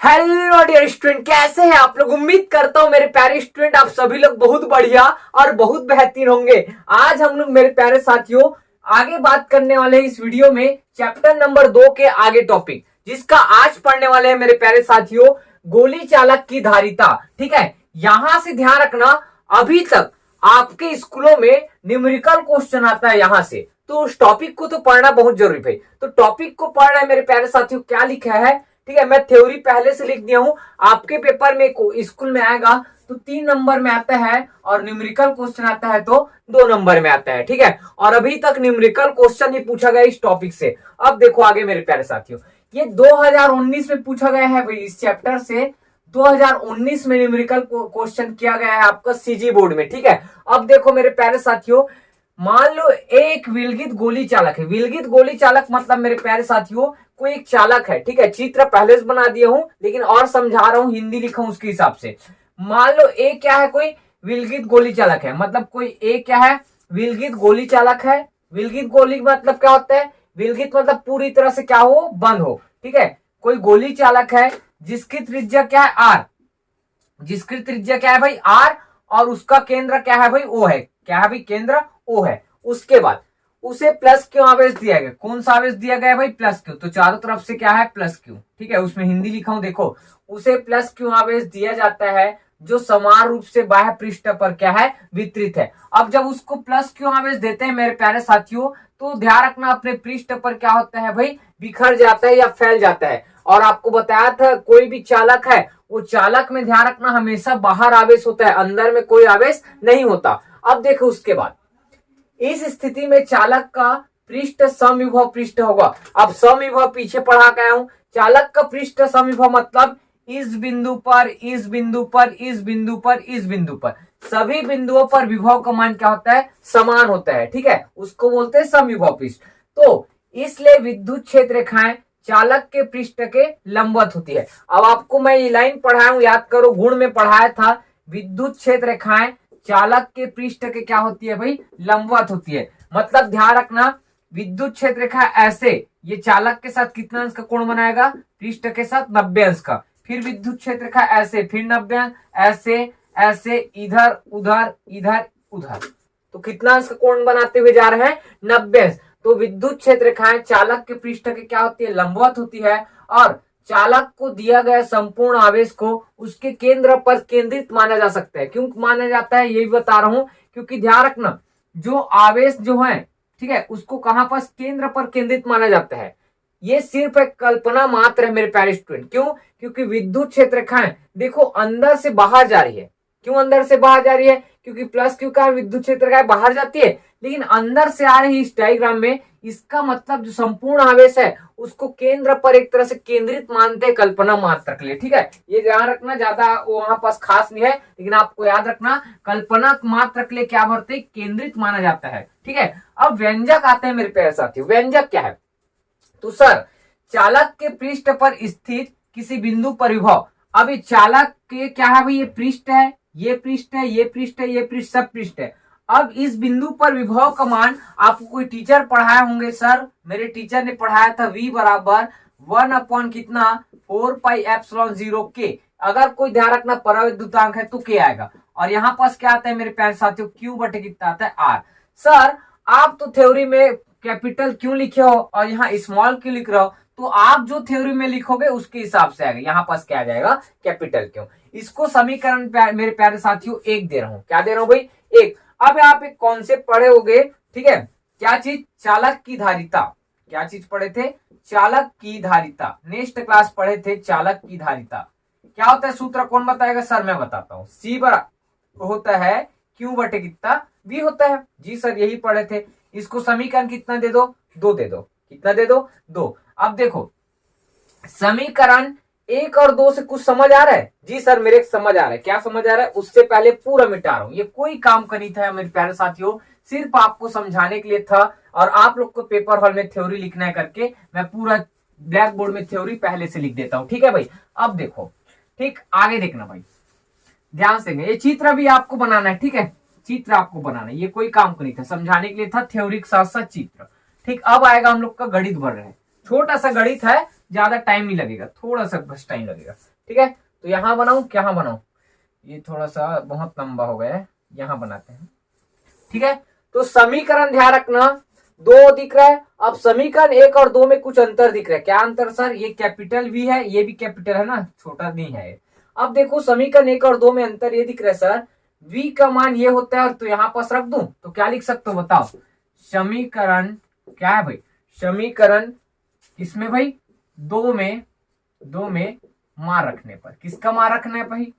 Hello dear student, कैसे हैं आप लोग। उम्मीद करता हूं मेरे प्यारे स्टूडेंट आप सभी लोग बहुत बढ़िया और बहुत बेहतरीन होंगे। आज हम लोग मेरे प्यारे साथियों आगे बात करने वाले हैं इस वीडियो में चैप्टर नंबर 2 के आगे टॉपिक, जिसका आज पढ़ने वाले हैं मेरे प्यारे साथियों गोली चालक की धारिता। ठीक है, यहां से ध्यान रखना, अभी तक आपके स्कूलों में न्यूमेरिकल क्वेश्चन आता है यहां से, तो उस टॉपिक को तो पढ़ना बहुत जरूरी है। तो टॉपिक को पढ़ रहे हैं मेरे प्यारे साथियों, क्या लिखा है। ठीक है, मैं थ्योरी पहले से लिख दिया हूं, आपके पेपर में स्कूल में आएगा तो 3 नंबर में आता है और न्यूमेरिकल क्वेश्चन आता है तो 2 नंबर में आता है। ठीक है, और अभी तक न्यूमेरिकल क्वेश्चन ही पूछा गया इस टॉपिक से। अब देखो आगे मेरे प्यारे साथियों, ये 2019 में पूछा गया है भाई, इस चैप्टर से 2019 में न्यूमेरिकल क्वेश्चन किया गया है आपका सीजी बोर्ड में। ठीक है, अब देखो मेरे प्यारे साथियों, मान लो एक विलगित गोली चालक है। विलगित गोली चालक मतलब मेरे प्यारे साथियों कोई एक चालक है। ठीक है, चित्र पहले से बना दिया हूं लेकिन और समझा रहा हूं, हिंदी लिखा हूं उसके हिसाब से। मान लो ए क्या है, कोई विलगित गोली चालक है, मतलब कोई ए क्या है, विलगित गोली चालक है। विलगित गोली मतलब क्या होता है, विलगित मतलब पूरी तरह से क्या हो, बंद हो। ठीक है, कोई गोली चालक है जिसकी त्रिज्या क्या है, आर। जिसकी त्रिज्या क्या है भाई, आर, और उसका केंद्र क्या है भाई, ओ है। क्या है भाई, केंद्र ओ है। उसके बाद उसे प्लस क्यू आवेश दिया गया। कौन सा आवेश दिया गया भाई, प्लस क्यू। तो चारों तरफ से क्या है, प्लस क्यू। ठीक है, उसमें हिंदी लिखा हूं देखो, उसे प्लस क्यू आवेश दिया जाता है जो समान रूप से बाह्य पृष्ठ पर क्या है, वितरित है। अब जब उसको प्लस क्यू आवेश देते हैं मेरे प्यारे साथियों, तो ध्यान रखना अपने पृष्ठ पर क्या होता है भाई, बिखर जाता है या फैल जाता है। और आपको बताया था कोई भी चालक है, वो चालक में ध्यान रखना हमेशा बाहर आवेश होता है, अंदर में कोई आवेश नहीं होता। अब देखो उसके बाद इस स्थिति में चालक का पृष्ठ समविभव पृष्ठ होगा। अब समविभव पीछे पढ़ा गया हूं, चालक का पृष्ठ समविभव मतलब इस बिंदु पर, इस बिंदु पर, इस बिंदु पर, इस बिंदु पर, सभी बिंदुओं पर विभव का मान क्या होता है, समान होता है। ठीक है, उसको बोलते हैं समविभव पृष्ठ। तो इसलिए विद्युत क्षेत्र रेखाएं चालक के पृष्ठ के लंबवत होती है। अब आपको मैं ये लाइन पढ़ाया हूं, याद करो, गुण में पढ़ाया था, विद्युत क्षेत्र रेखाएं चालक के पृष्ठ के क्या होती है भाई, लंबवत होती है। मतलब ध्यान रखना, विद्युत क्षेत्र रेखा ऐसे ये चालक के साथ कितना अंश का कोण बनाएगा, पृष्ठ के साथ 90 अंश का। फिर विद्युत क्षेत्र रेखा ऐसे, फिर 90 अंश, ऐसे ऐसे, इधर उधर इधर उधर, तो कितना अंश का कोण बनाते हुए जा रहे हैं, 90 अंश। तो विद्युत क्षेत्र रेखाएं चालक के पृष्ठ के क्या होती है, लंबवत होती है। और चालक को दिया गया संपूर्ण आवेश को उसके केंद्र पर केंद्रित माना जा सकता है। क्यों माना जाता है ये भी बता रहा हूं, क्योंकि ध्यान रखना जो आवेश जो है, ठीक है, उसको कहां पर, केंद्र पर केंद्रित माना जाता है। ये सिर्फ एक कल्पना मात्र है मेरे प्यारे स्टूडेंट। क्यों, क्योंकि विद्युत क्षेत्र रेखाएं देखो अंदर से बाहर जा रही है। क्यों अंदर से बाहर जा रही है, क्योंकि प्लस क्यू का विद्युत क्षेत्र रेखाएं बाहर जाती है, लेकिन अंदर से आ रही इस डायग्राम में, इसका मतलब जो संपूर्ण आवेश है उसको केंद्र पर एक तरह से केंद्रित मानते हैं, कल्पना मात्र के लिए। ठीक है, ये ध्यान रखना, ज्यादा वहां पास खास नहीं है, लेकिन आपको याद रखना कल्पना मात्र के लिए क्या भरते, केंद्रित माना जाता है। ठीक है, अब व्यंजक आते हैं मेरे प्यारे साथियों। व्यंजक क्या है, तो सर चालक के पृष्ठ पर स्थित किसी बिंदु पर विभव। अभी चालक के क्या है भाई, ये पृष्ठ है, ये पृष्ठ है, ये पृष्ठ है, ये पृष्ठ, सब पृष्ठ है। अब इस बिंदु पर विभव का मान आपको कोई टीचर पढ़ाए होंगे, सर मेरे टीचर ने पढ़ाया था, v बराबर 1 अपॉन कितना, 4 पाई एप्सिलॉन 0 के। अगर कोई ध्यान रखना पराविद्युतांक है तो के आएगा, और यहाँ पास क्या आता है मेरे प्यारे साथियों, q बटे कितना आता है, r। सर आप तो थ्योरी में कैपिटल क्यों लिखे हो और यहाँ स्मॉल क्यों लिख रहे हो, तो आप जो थ्योरी में लिखोगे उसके हिसाब से आएगा, यहाँ पास क्या आ जाएगा, कैपिटल क्यों। इसको समीकरण मेरे प्यारे साथियों 1 दे रहा हूं। क्या दे रहा हूं भाई, 1। अब आप एक कॉन्सेप्ट पढ़े होगे, ठीक है, क्या चीज, चालक की धारिता। क्या चीज पढ़े थे, चालक की धारिता। नेक्स्ट क्लास पढ़े थे चालक की धारिता। क्या होता है सूत्र, कौन बताएगा, सर मैं बताता हूँ। सी बराबर होता है क्यू बटे कितना, v होता है। जी सर यही पढ़े थे। इसको समीकरण कितना दे दो, 2 दे दो। कितना दे दो, 2। अब देखो समीकरण 1 और 2 से कुछ समझ आ रहा है, जी सर मेरे समझ आ रहा है। क्या समझ आ रहा है, उससे पहले पूरा मिटा रहा हूं, ये कोई काम का नहीं था मेरे प्यारे साथियों, सिर्फ आपको समझाने के लिए था। और आप लोग को पेपर हॉल में थ्योरी लिखना है करके मैं पूरा ब्लैक बोर्ड में थ्योरी पहले से लिख देता हूं। ठीक है भाई, अब देखो, ठीक आगे देखना भाई, ध्यान से। ये चित्र भी आपको बनाना है, ठीक है, चित्र आपको बनाना है, ये कोई काम का नहीं था, समझाने के लिए था, थ्योरी के साथ साथ चित्र। ठीक, अब आएगा हम लोग का गणित बढ़ रहा है, छोटा सा गणित है, ज्यादा टाइम नहीं लगेगा, थोड़ा सा बस टाइम लगेगा। ठीक है, तो यहाँ बनाऊं, क्या बनाऊं, ये थोड़ा सा बहुत लंबा हो गया है, यहाँ बनाते हैं। ठीक है, तो समीकरण ध्यान रखना, दो दिख रहा है। अब समीकरण 1 और 2 में कुछ अंतर दिख रहा है। क्या अंतर सर? ये कैपिटल वी है, ये भी कैपिटल है ना, छोटा नहीं है। अब देखो समीकरण 1 और 2 में अंतर ये दिख रहा है सर, v का मान ये होता है, और तो यहां पास रख दूं तो क्या लिख सकते हो बताओ? समीकरण क्या है भाई? समीकरण किसमें भाई? दो में मान रखने पर। किसका मान रखना है भाई?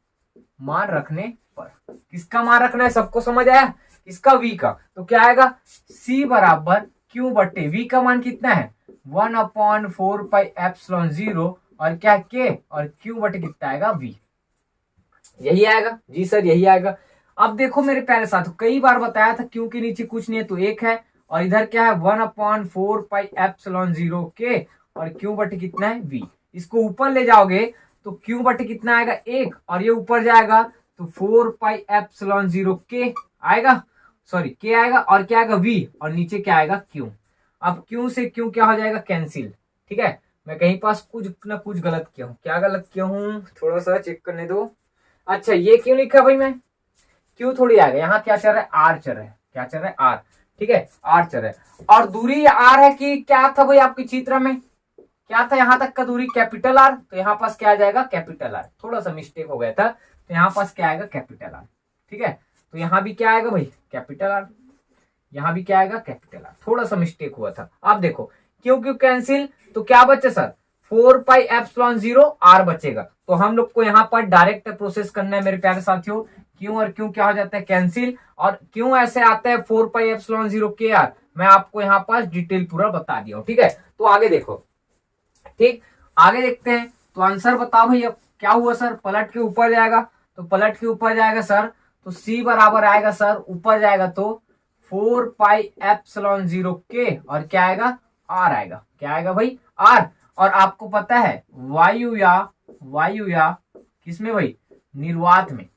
मान रखने पर। किसका मान रखना है? सबको समझ आया? इसका v का, तो क्या आएगा? c बराबर q बट्टे v का मान कितना है? 1/4πε0 और क्या k, और q बटे कितना आएगा? v। यही आएगा जी सर, यही आएगा। अब देखो मेरे प्यारे साथ, कई बार बताया था q के नीचे कुछ नहीं है तो 1 है, और इधर क्या है? 1/4πε0 k और q बटे कितना है? v। इसको ऊपर ले जाओगे तो q बटे कितना आएगा? 1, और ये ऊपर जाएगा तो 4πε0 k आएगा, सॉरी k आएगा, और क्या आएगा? v, और नीचे क्या आएगा? q। अब q से q क्या हो जाएगा? कैंसिल। ठीक है, मैं कहीं पास कुछ ना कुछ गलत किया हूँ। क्या गलत किया हूँ? थोड़ा सा चेक करने दो। अच्छा, ये क्यों लिखा भाई मैं? क्यों थोड़ी आ गया, यहाँ क्या चल रहा है? आर चल रहा है। क्या चल रहा है? आर। ठीक है, आर चल रहा है, और दूरी आर है कि क्या था भाई आपके चित्र में? क्या था? यहाँ तक का दूरी कैपिटल आर, तो यहाँ पास क्या आ जाएगा? Capital R. थोड़ा सा मिस्टेक हो गया था, तो यहाँ पास क्या आएगा? Capital R. ठीक है, तो यहाँ भी क्या आएगा भाई? Capital R. यहाँ भी क्या आएगा? Capital R. थोड़ा सा मिस्टेक हुआ था। आप देखो क्यों क्यों कैंसिल, तो क्या बचे सर? 4πε0 आर बचेगा। तो हम लोग को यहाँ पर डायरेक्ट प्रोसेस करना है मेरे प्यारे साथियों। क्यों और क्यों क्या हो जाता है? कैंसिल। और क्यों ऐसे आता है 4πε0 के आर, मैं आपको यहाँ पर डिटेल पूरा बता दिया हूँ। ठीक है, तो आगे देखो। ठीक, आगे देखते हैं। तो आंसर बताओ भाई, अब क्या हुआ सर? पलट के ऊपर जाएगा, तो पलट के ऊपर जाएगा सर, तो c बराबर आएगा सर, ऊपर जाएगा तो 4πε0 के, और क्या आएगा? r आएगा। क्या आएगा भाई? r। और आपको पता है वायु या किसमें भाई? निर्वात में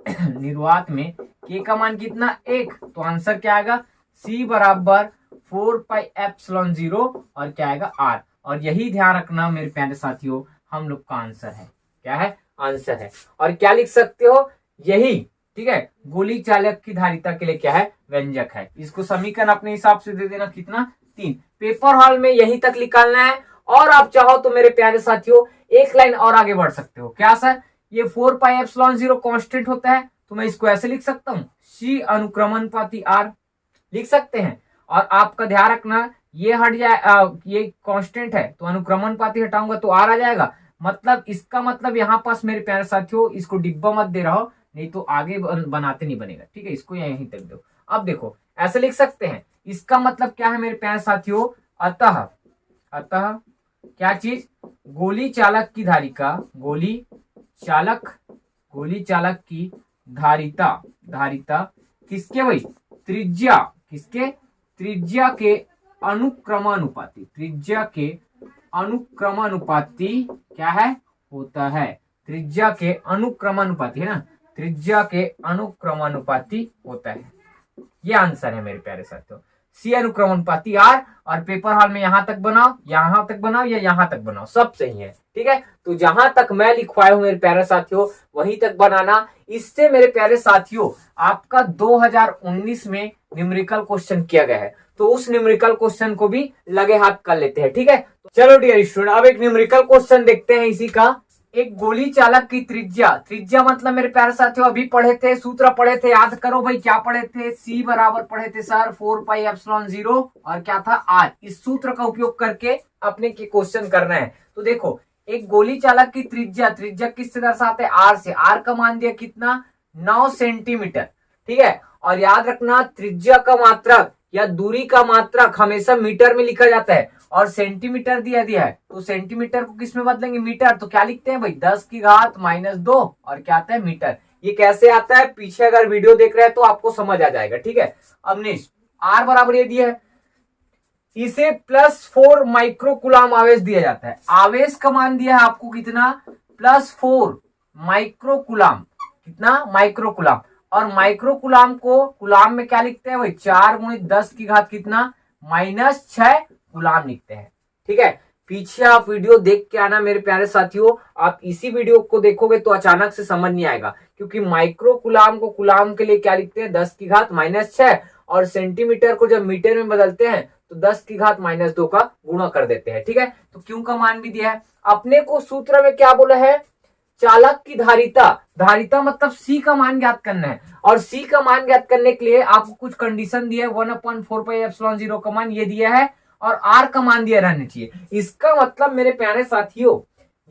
निर्वात में k का मान कितना? 1। तो आंसर क्या आएगा? c बराबर 4πε0 और क्या आएगा? r। और यही ध्यान रखना मेरे प्यारे साथियों, हम लोग का आंसर है। क्या है? आंसर है। और क्या लिख सकते हो? यही। ठीक है, गोली चालक की धारिता के लिए क्या है? व्यंजक है। इसको समीकरण अपने हिसाब से दे देना, कितना? 3। पेपर हॉल में यही तक निकालना है, और आप चाहो तो मेरे प्यारे साथियों एक लाइन और आगे बढ़ सकते हो। क्या सर? ये 4πε0 कांस्टेंट होता है, तो मैं इसको ऐसे लिख सकता हूँ, c अनुक्रमणपाती r लिख सकते हैं। और आपका ध्यान रखना, ये हट जाए, ये कांस्टेंट है तो अनुक्रमणपाती हटाऊंगा तो r आ जाएगा। मतलब इसका मतलब यहाँ पास मेरे प्यारे साथियों, इसको डिब्बा मत दे रहा हो, नहीं तो आगे बनाते नहीं बनेगा। ठीक है, इसको यहीं तक दो। अब देखो ऐसे लिख सकते हैं, इसका मतलब क्या है मेरे प्यारे साथियों? अतः क्या चीज? गोली चालक की धारिका, गोली चालक की धारिता किसके भाई? त्रिज्या। किसके? त्रिज्या के अनुक्रमानुपाती। त्रिज्या के अनुक्रमानुपाती क्या है? होता है। त्रिज्या के अनुक्रमानुपाती है ना, त्रिज्या के अनुक्रमानुपाती होता है। ये आंसर है मेरे प्यारे साथियों, सी अनुक्रमानुपाती आर। और पेपर हॉल में यहां तक बनाओ, यहां तक बनाओ, या यहां तक बनाओ, सब सही है। ठीक है, तो जहां तक मैं लिखवाया हूं मेरे प्यारे साथियों वहीं तक बनाना। इससे मेरे प्यारे साथियों आपका 2019 में न्यूमेरिकल क्वेश्चन किया गया है, तो उस न्यूमेरिकल क्वेश्चन को भी लगे हाथ कर लेते हैं। ठीक है, तो चलो डियर स्टूडेंट, अब एक न्यूमेरिकल क्वेश्चन देखते हैं इसी का। एक गोली चालक की त्रिज्या मतलब मेरे प्यारे साथियों अभी पढ़े थे, सूत्र पढ़े थे, याद करो भाई क्या पढ़े थे? c बराबर पढ़े थे सर 4πε0 और क्या था? r। इस सूत्र का उपयोग करके अपने के क्वेश्चन करना है। तो देखो, एक गोली चालक की त्रिज्या किससे दर्शाते हैं? r से। r का मान दिया कितना? 9 सेंटीमीटर। ठीक है, और याद रखना त्रिज्या का मात्रक या दूरी का मात्रक हमेशा मीटर में लिखा जाता है, और सेंटीमीटर दिया है तो सेंटीमीटर को किस में बदलेंगे? मीटर। तो क्या लिखते हैं भाई? 10 की घात -2 और क्या आता है? मीटर। ये कैसे आता है? पीछे अगर वीडियो देख रहे हैं तो आपको समझ आ जाएगा। ठीक है, अब नेक्स्ट आर बराबर ये दिया है, इसे +4 माइक्रोकुलाम आवेश दिया जाता है। आवेश का मान दिया है आपको कितना? +4 माइक्रोकुलाम। कितना? माइक्रोकुलाम। और माइक्रोकुलाम को कुलाम में क्या लिखते हैं भाई? 4 × 10 की घात कितना? -6 गुलाम लिखते हैं। ठीक है, पीछे आप वीडियो देख के आना मेरे प्यारे साथियों। आप इसी वीडियो को देखोगे तो अचानक से समझ नहीं आएगा, क्योंकि माइक्रो कुलाम को कुलाम के लिए क्या लिखते हैं, 10⁻⁻⁶, और सेंटीमीटर को जब मीटर में बदलते हैं तो 10⁻⁻² का गुणा कर देते हैं। ठीक है, तो क्यों का मान भी दिया है। अपने को सूत्र में क्या बोला है, चालक की धारिता, धारिता मतलब सी का मान ज्ञात करना है, और सी का मान ज्ञात करने के लिए आपको कुछ कंडीशन दिया है, 1/4πε0 का मान ये दिया है, और आर का मान दिया रहना चाहिए। इसका मतलब मेरे प्यारे साथियों,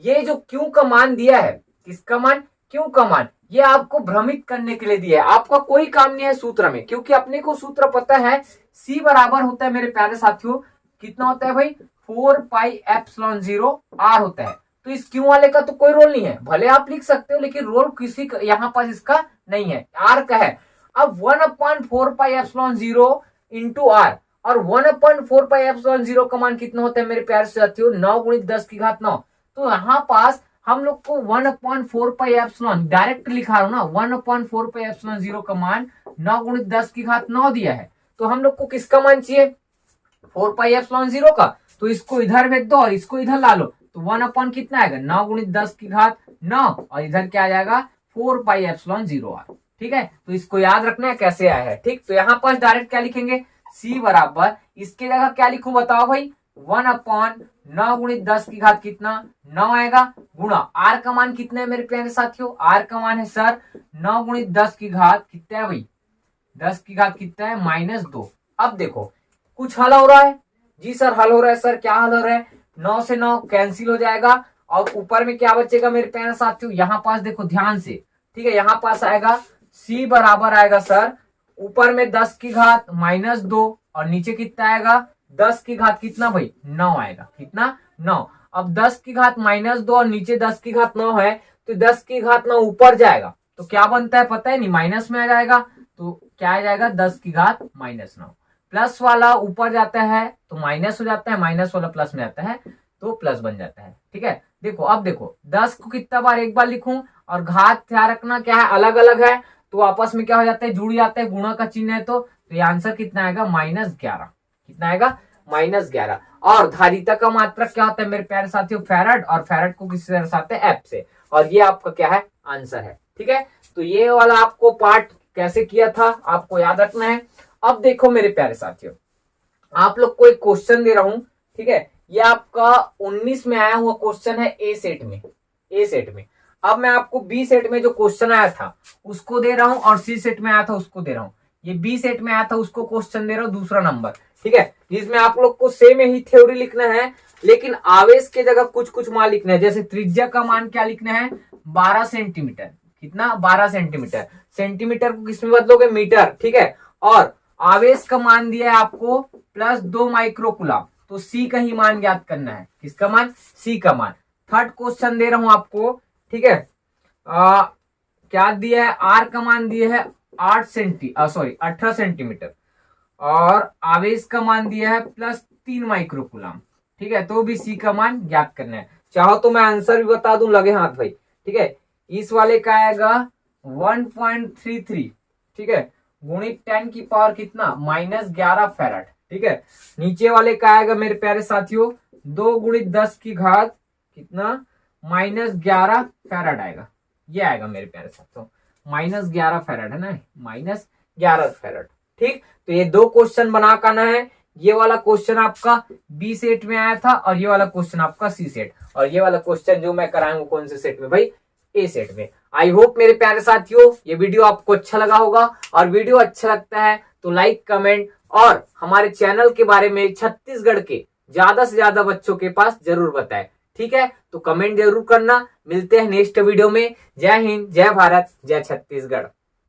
ये जो क्यू का मान दिया है, किसका मान, क्यू का मान, ये आपको भ्रमित करने के लिए दिया है, आपका कोई काम नहीं है सूत्र में, क्योंकि अपने को सूत्र पता है, सी बराबर होता है मेरे प्यारे साथियों, कितना होता है भाई, 4πε0 आर होता है। तो इस क्यू वाले का तो कोई रोल नहीं है, भले आप लिख सकते हो, लेकिन रोल किसी का यहाँ पास इसका नहीं है, आर का है। अब 1/4πε0 इंटू आर, और 1/4πε0 का मान कितना होता है मेरे प्यारे साथियों, 9 × 10⁹। तो यहाँ पास हम लोग को 1/4πε डायरेक्ट लिखा रहा हूं ना, 1/4πε0 का मान 9 × 10⁹ दिया है। तो हम लोग को किसका मान चाहिए, 4πε0 का, तो इसको इधर भेज दो और इसको इधर ला लो, तो 1 कितना आएगा, 9 × 10⁹, और इधर क्या आ जाएगा 4πε0r। ठीक है, तो इसको याद रखना है कैसे आया है। ठीक, तो यहाँ पर डायरेक्ट क्या लिखेंगे, सी बराबर, इसके जगह क्या लिखूं बताओ भाई, 1/9 × 10⁻⁻⁹ कितना, 9 आएगा, गुणा आर का मान कितना है मेरे प्यारे साथियों, आर का मान है सर 9 × 10⁻⁻ कितना है भाई, 10⁻⁻ कितना है, -2। अब देखो कुछ हल हो रहा है जी सर, हल हो रहा है सर, क्या हल हो रहा है, 9 से 9 कैंसिल हो जाएगा, और ऊपर में क्या बचेगा मेरे प्यारे साथियों, यहाँ पास देखो ध्यान से, ठीक है, यहाँ पास आएगा सी बराबर आएगा सर, ऊपर में 10⁻⁻2, और नीचे कितना आएगा, 10⁻⁻ कितना भाई, 9 आएगा, कितना, 9। अब 10⁻⁻2 और नीचे 10⁻9 है, तो 10⁻9 ऊपर जाएगा तो क्या बनता है पता है नहीं, माइनस में आ जाएगा, तो क्या आ जाएगा 10⁻⁻9। प्लस वाला ऊपर जाता है तो माइनस हो जाता है, माइनस वाला प्लस में आता है तो प्लस बन जाता है। ठीक है, देखो अब देखो 10 को कितना बार एक बार लिखूं, और घात ध्यान रखना क्या है, अलग अलग है तो आपस में क्या हो जाता है, जुड़ जाता है, गुणा का चिन्ह है, तो ये आंसर कितना आएगा, -11। कितना आएगा, -11। और धारिता का मात्रक क्या होता है मेरे प्यारे साथियों, फैराड, और फैराड को किससे दर्शाते हैं, एफ से, और ये आपका क्या है, आंसर है। ठीक है, तो ये वाला आपको पार्ट कैसे किया था आपको याद रखना है। अब देखो मेरे प्यारे साथियों, आप लोग को एक क्वेश्चन दे रहा हूं, ठीक है, ये आपका 19 में आया हुआ क्वेश्चन है, ए सेट में। अब मैं आपको बी सेट में जो क्वेश्चन आया था उसको दे रहा हूं, और सी सेट में आया था उसको दे रहा हूं। ये बी सेट में आया था उसको क्वेश्चन दे रहा हूं, दूसरा नंबर। ठीक है, जिसमें आप लोग को सेम ही थ्योरी लिखना है, लेकिन आवेश के जगह कुछ कुछ मान लिखना है। जैसे त्रिज्या का मान क्या लिखना है, 12 सेंटीमीटर। कितना, 12 सेंटीमीटर। सेंटीमीटर को किसमें बदलोगे, मीटर। ठीक है, और आवेश का मान दिया है आपको +2 माइक्रोकुलाम, तो सी का ही मान ज्ञात करना है। किसका मान, सी का मान। थर्ड क्वेश्चन दे रहा हूं आपको, ठीक है, क्या दिया है, आर का मान दिया है 18 सेंटीमीटर, और आवेश का मान दिया है +3 माइक्रोकुलाम। ठीक है, तो भी सी का मान ज्ञात करना है। चाहो तो मैं आंसर भी बता दूं, लगे हाथ भाई। ठीक है, इस वाले का आएगा 1.33, ठीक है, गुणित 10 की पावर कितना, -11 फैराड। ठीक है, नीचे वाले का आएगा मेरे प्यारे साथियों 2 × 10 की घात कितना, -11 फैराड आएगा। ये आएगा मेरे प्यारे साथियों, -11 फैराड है ना, -11 फैराड। ठीक, तो ये दो क्वेश्चन बना करना है। ये वाला क्वेश्चन आपका बी सेट में आया था, और ये वाला क्वेश्चन आपका सी सेट, और ये वाला क्वेश्चन जो मैं कराऊंगा कौन से सेट में भाई, ए सेट में। आई होप मेरे प्यारे साथियों ये वीडियो आपको अच्छा लगा होगा, और वीडियो अच्छा लगता है तो लाइक, कमेंट, और हमारे चैनल के बारे में छत्तीसगढ़ के ज्यादा से ज्यादा बच्चों के पास जरूर बताएं। ठीक है, तो कमेंट जरूर करना। मिलते हैं नेक्स्ट वीडियो में। जय हिंद, जय भारत, जय छत्तीसगढ़।